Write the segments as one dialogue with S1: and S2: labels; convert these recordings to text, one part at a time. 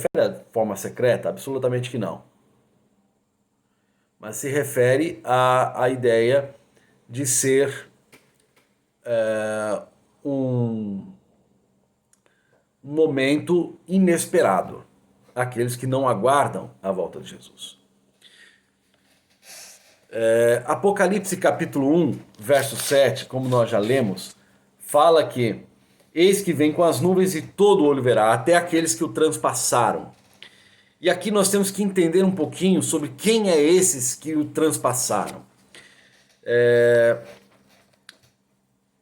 S1: refere à forma secreta? Absolutamente que não. Mas se refere à ideia de ser um momento inesperado. Aqueles que não aguardam a volta de Jesus. Apocalipse capítulo 1, verso 7, como nós já lemos, fala que eis que vem com as nuvens e todo o olho verá, até aqueles que o transpassaram. E aqui nós temos que entender um pouquinho sobre quem é esses que o transpassaram.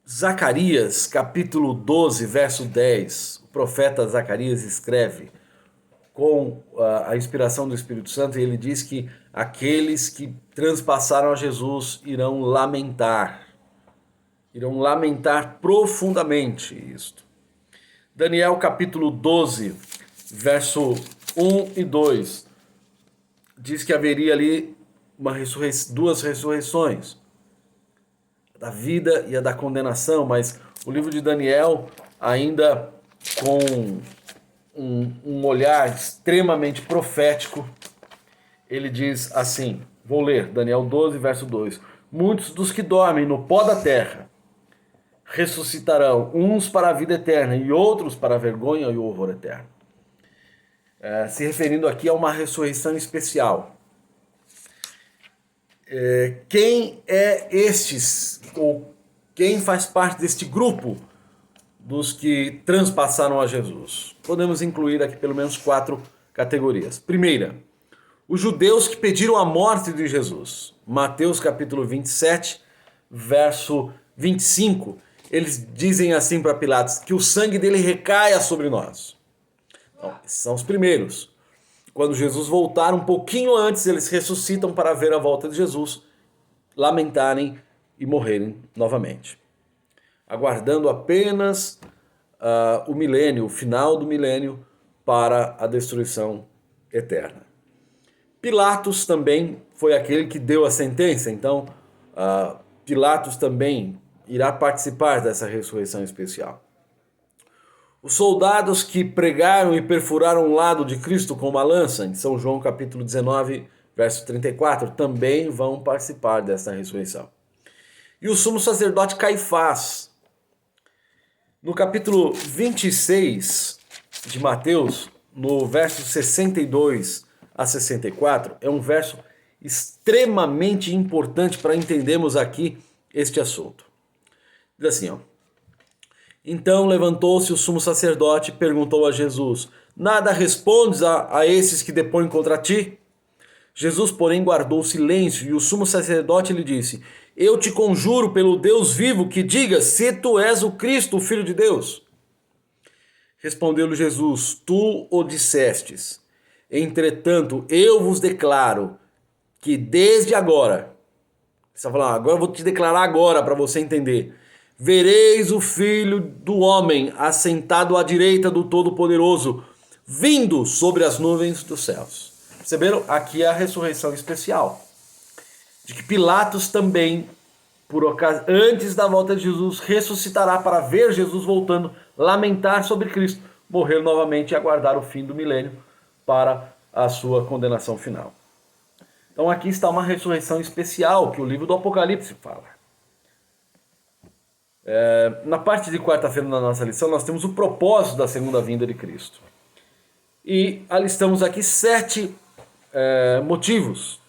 S1: Zacarias capítulo 12, verso 10, o profeta Zacarias escreve com a inspiração do Espírito Santo, e ele diz que aqueles que transpassaram a Jesus irão lamentar profundamente isto. Daniel capítulo 12, verso 1 e 2, diz que haveria ali duas ressurreições, a da vida e a da condenação, mas o livro de Daniel, ainda com um olhar extremamente profético, ele diz assim, vou ler, Daniel 12, verso 2, muitos dos que dormem no pó da terra ressuscitarão, uns para a vida eterna e outros para a vergonha e o horror eterno. Se referindo aqui a uma ressurreição especial. Quem é estes, ou quem faz parte deste grupo dos que transpassaram a Jesus? Podemos incluir aqui pelo menos 4 categorias. Primeira, os judeus que pediram a morte de Jesus. Mateus capítulo 27, verso 25, eles dizem assim para Pilatos, que o sangue dele recaia sobre nós. Então, esses são os primeiros. Quando Jesus voltar, um pouquinho antes, eles ressuscitam para ver a volta de Jesus, lamentarem e morrerem novamente. Aguardando apenas o milênio, o final do milênio, para a destruição eterna. Pilatos também foi aquele que deu a sentença, então Pilatos também irá participar dessa ressurreição especial. Os soldados que pregaram e perfuraram o lado de Cristo com uma lança, em São João capítulo 19, verso 34, também vão participar dessa ressurreição. E o sumo sacerdote Caifás, no capítulo 26 de Mateus, no verso 62 a 64, é um verso extremamente importante para entendermos aqui este assunto. Diz assim, ó. Então levantou-se o sumo sacerdote e perguntou a Jesus, nada respondes a esses que depõem contra ti? Jesus, porém, guardou silêncio, e o sumo sacerdote lhe disse, eu te conjuro pelo Deus vivo que digas se tu és o Cristo, o Filho de Deus. Respondeu-lhe Jesus, tu o dissestes. Entretanto, eu vos declaro que desde agora, você está falando, agora eu vou te declarar agora para você entender, vereis o Filho do Homem assentado à direita do Todo-Poderoso, vindo sobre as nuvens dos céus. Perceberam? Aqui é a ressurreição especial. De que Pilatos também, antes da volta de Jesus, ressuscitará para ver Jesus voltando, lamentar sobre Cristo, morrer novamente e aguardar o fim do milênio para a sua condenação final. Então aqui está uma ressurreição especial que o livro do Apocalipse fala. Na parte de quarta-feira da nossa lição, nós temos o propósito da segunda vinda de Cristo. E alistamos aqui 7 motivos,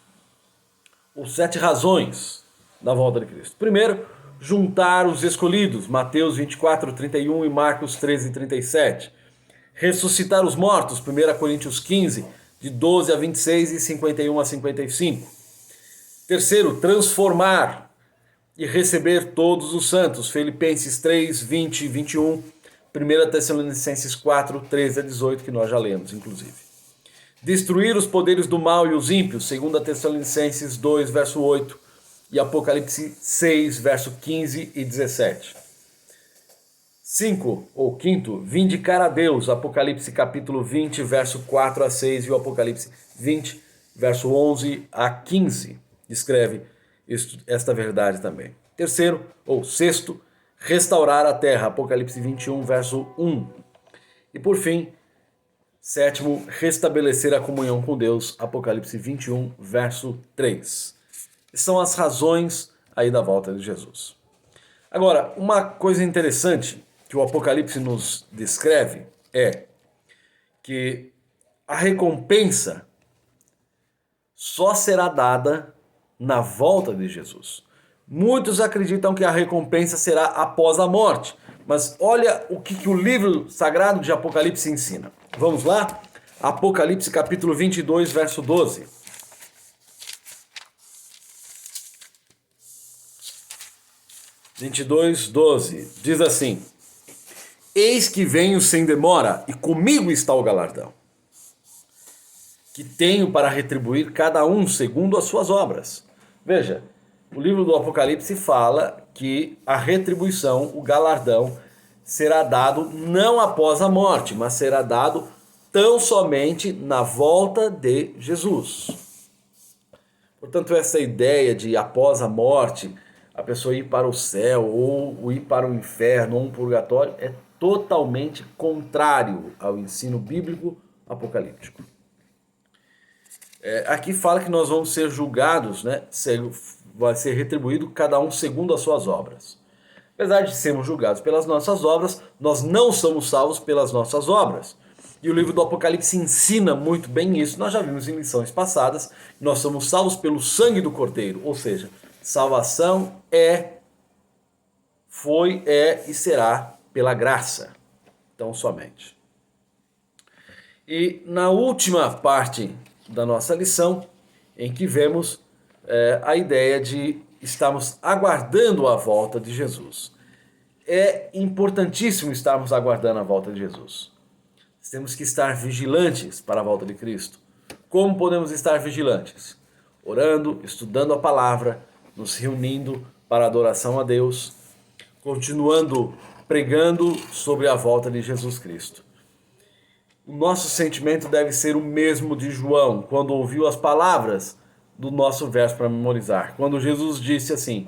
S1: ou 7 razões da volta de Cristo. Primeiro, juntar os escolhidos, Mateus 24, 31 e Marcos 13, 37. Ressuscitar os mortos, 1 Coríntios 15, de 12 a 26 e 51 a 55. Terceiro, transformar e receber todos os santos, Filipenses 3, 20 e 21, 1 Tessalonicenses 4, 13 a 18, que nós já lemos, inclusive. Destruir os poderes do mal e os ímpios, 2 Tessalonicenses 2, verso 8, e Apocalipse 6, verso 15 e 17. 5, ou quinto, vindicar a Deus, Apocalipse capítulo 20, verso 4 a 6, e o Apocalipse 20, verso 11 a 15, descreve esta verdade também. Terceiro, ou sexto, restaurar a terra, Apocalipse 21, verso 1. E por fim, Sétimo, restabelecer a comunhão com Deus, Apocalipse 21, verso 3. São as razões aí da volta de Jesus. Agora, uma coisa interessante que o Apocalipse nos descreve é que a recompensa só será dada na volta de Jesus. Muitos acreditam que a recompensa será após a morte, mas olha o que o livro sagrado de Apocalipse ensina. Vamos lá? Apocalipse capítulo 22, verso 12. 22:12 diz assim: Eis que venho sem demora, e comigo está o galardão, que tenho para retribuir cada um segundo as suas obras. Veja, o livro do Apocalipse fala que a retribuição, o galardão, será dado não após a morte, mas será dado tão somente na volta de Jesus. Portanto, essa ideia de após a morte a pessoa ir para o céu ou ir para o inferno ou um purgatório é totalmente contrário ao ensino bíblico apocalíptico. Aqui fala que nós vamos ser julgados, né? Vai ser retribuído cada um segundo as suas obras. Apesar de sermos julgados pelas nossas obras, nós não somos salvos pelas nossas obras. E o livro do Apocalipse ensina muito bem isso. Nós já vimos em lições passadas, nós somos salvos pelo sangue do Cordeiro, ou seja, salvação foi e será pela graça, tão somente. E na última parte da nossa lição, em que vemos a ideia de estarmos aguardando a volta de Jesus. É importantíssimo estarmos aguardando a volta de Jesus. Temos que estar vigilantes para a volta de Cristo. Como podemos estar vigilantes? Orando, estudando a palavra, nos reunindo para adoração a Deus, continuando pregando sobre a volta de Jesus Cristo. O nosso sentimento deve ser o mesmo de João, quando ouviu as palavras do nosso verso para memorizar. Quando Jesus disse assim,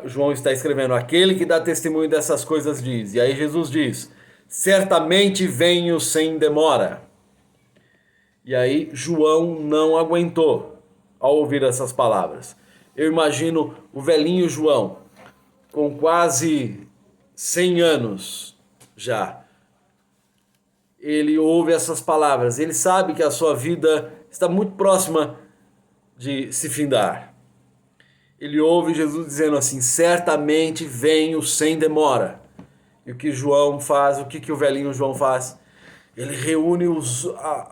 S1: João está escrevendo, aquele que dá testemunho dessas coisas diz. E aí Jesus diz, certamente venho sem demora. E aí João não aguentou ao ouvir essas palavras. Eu imagino o velhinho João, com quase 100 anos já. Ele ouve essas palavras, ele sabe que a sua vida está muito próxima de se findar. Ele ouve Jesus dizendo assim, certamente venho sem demora. E o que João faz, o que o velhinho João faz? Ele reúne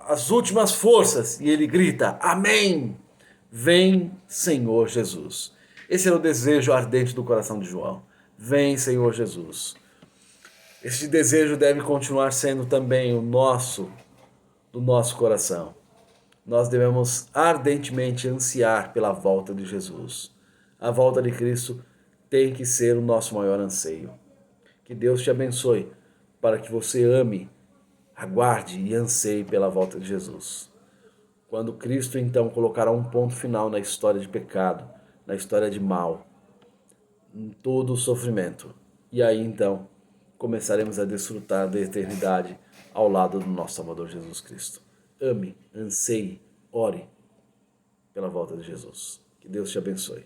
S1: as últimas forças e ele grita, amém! Vem, Senhor Jesus. Esse era o desejo ardente do coração de João. Vem, Senhor Jesus. Este desejo deve continuar sendo também do nosso coração. Nós devemos ardentemente ansiar pela volta de Jesus. A volta de Cristo tem que ser o nosso maior anseio. Que Deus te abençoe para que você ame, aguarde e anseie pela volta de Jesus. Quando Cristo então colocará um ponto final na história de pecado, na história de mal, em todo o sofrimento. E aí então começaremos a desfrutar da eternidade ao lado do nosso Salvador Jesus Cristo. Ame, anseie, ore pela volta de Jesus. Que Deus te abençoe.